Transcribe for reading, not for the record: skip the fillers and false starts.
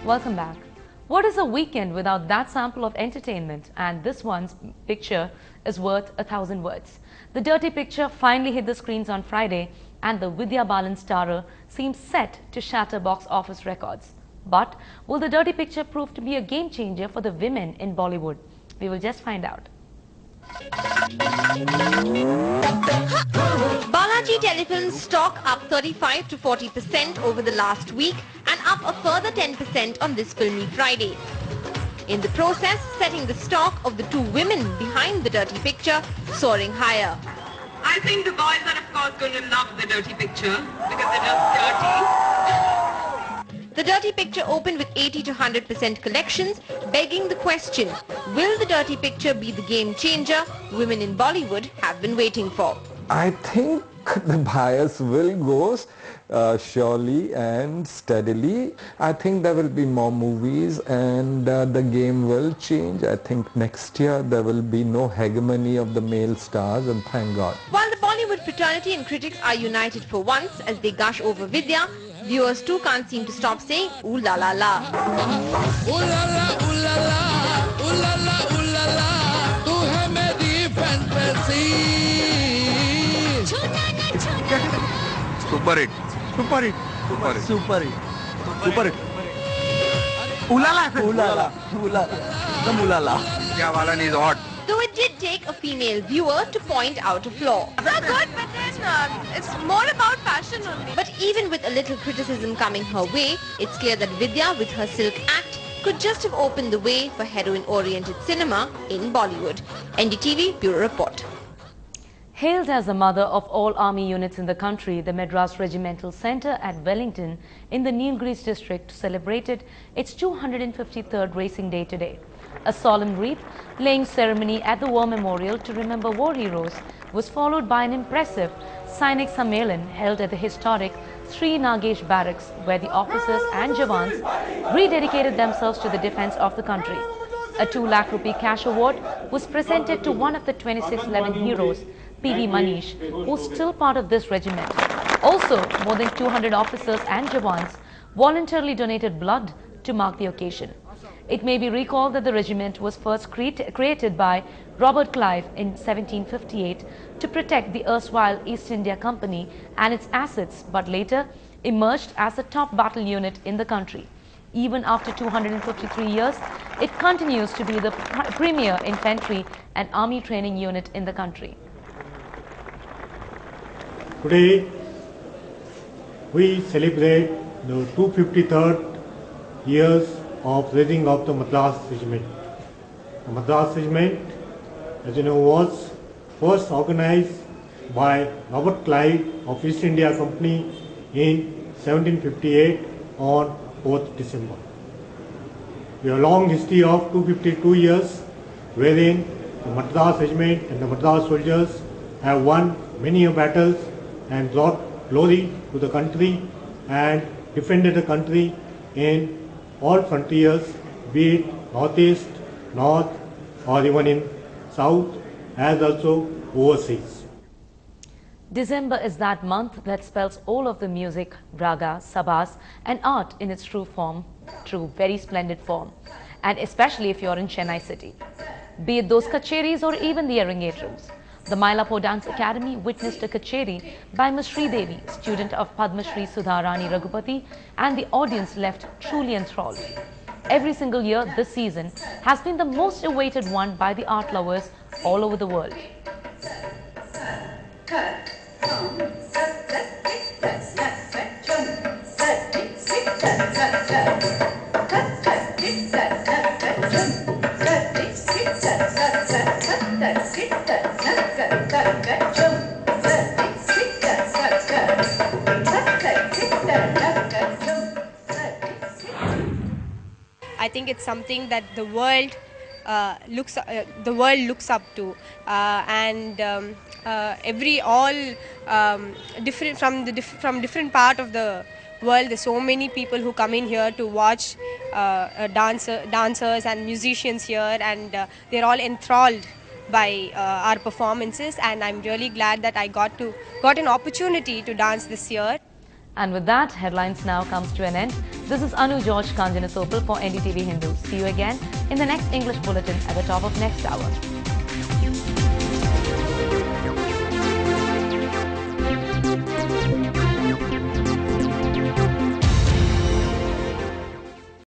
Welcome back. What is a weekend without that sample of entertainment? And this one's picture is worth 1,000 words. The Dirty Picture finally hit the screens on Friday, and the Vidya Balan starrer seems set to shatter box office records. But will the Dirty Picture prove to be a game changer for the women in Bollywood? We will just find out. Balaji Telefilms stock up 35 to 40% over the last week and up a further 10% on this filmy Friday. In the process, setting the stock of the two women behind the Dirty Picture soaring higher. I think the boys are of course going to love the Dirty Picture because they're just dirty. The Dirty Picture opened with 80 to 100% collections, begging the question, will the Dirty Picture be the game changer women in Bollywood have been waiting for? I think the bias will go surely and steadily. I think there will be more movies and the game will change. I think next year there will be no hegemony of the male stars, and thank God. While the Bollywood fraternity and critics are united for once as they gush over Vidya, viewers too can't seem to stop saying ooh la la la. Ooh la la, ooh la la, ooh la la, ooh la la, tu hai meri fantasy. Super hit. Super hit. Super hit. Super hit. Super hit. Ooh la la, ooh la la, ooh la la, the ooh la la. Vidya Balan is hot. Though it did take a female viewer to point out a flaw. It's not good, but then it's more about fashion only. But even with a little criticism coming her way, it's clear that Vidya with her silk act could just have opened the way for heroine-oriented cinema in Bollywood. NDTV Bureau Report. Hailed as the mother of all army units in the country, the Madras Regimental Centre at Wellington in the Nilgiris district celebrated its 253rd Racing Day today. A solemn wreath-laying ceremony at the War Memorial to remember war heroes was followed by an impressive Sainik Sammelan held at the historic Sri Nagesh Barracks, where the officers and Jawans rededicated themselves to the defence of the country. A 2 lakh rupee cash award was presented to one of the 2611 heroes, P.V. Manish, who is still part of this regiment. Also, more than 200 officers and Jawans voluntarily donated blood to mark the occasion. It may be recalled that the regiment was first created by Robert Clive in 1758 to protect the erstwhile East India Company and its assets, but later emerged as the top battle unit in the country. Even after 253 years, it continues to be the premier infantry and army training unit in the country. Today, we celebrate the 253rd years of raising of the Madras Regiment. The Madras Regiment, as you know, was first organized by Robert Clive of East India Company in 1758 on 4th December. We have a long history of 252 years wherein the Madras Regiment and the Madras soldiers have won many battles and brought glory to the country and defended the country in all frontiers, be it northeast, north, or even in south, as also overseas. December is that month that spells all of the music, raga, sabas and art in its true very splendid form, and especially if you're in Chennai city. Be it those kacheris or even the Arangetrams. The Mylapore Dance Academy witnessed a kacheri by Ms. Sri Devi, student of Padma Shri Sudha Rani Raghupati, and the audience left truly enthralled. Every single year this season has been the most awaited one by the art lovers all over the world. I think it's something that the world looks up to, and from different part of the world. There's so many people who come in here to watch dancers and musicians here, and they're all enthralled by our performances, and I'm really glad that I got an opportunity to dance this year. And with that, Headlines now comes to an end. This is Anu George Kanjanasopal for NDTV Hindu. See you again in the next English bulletin at the top of next hour.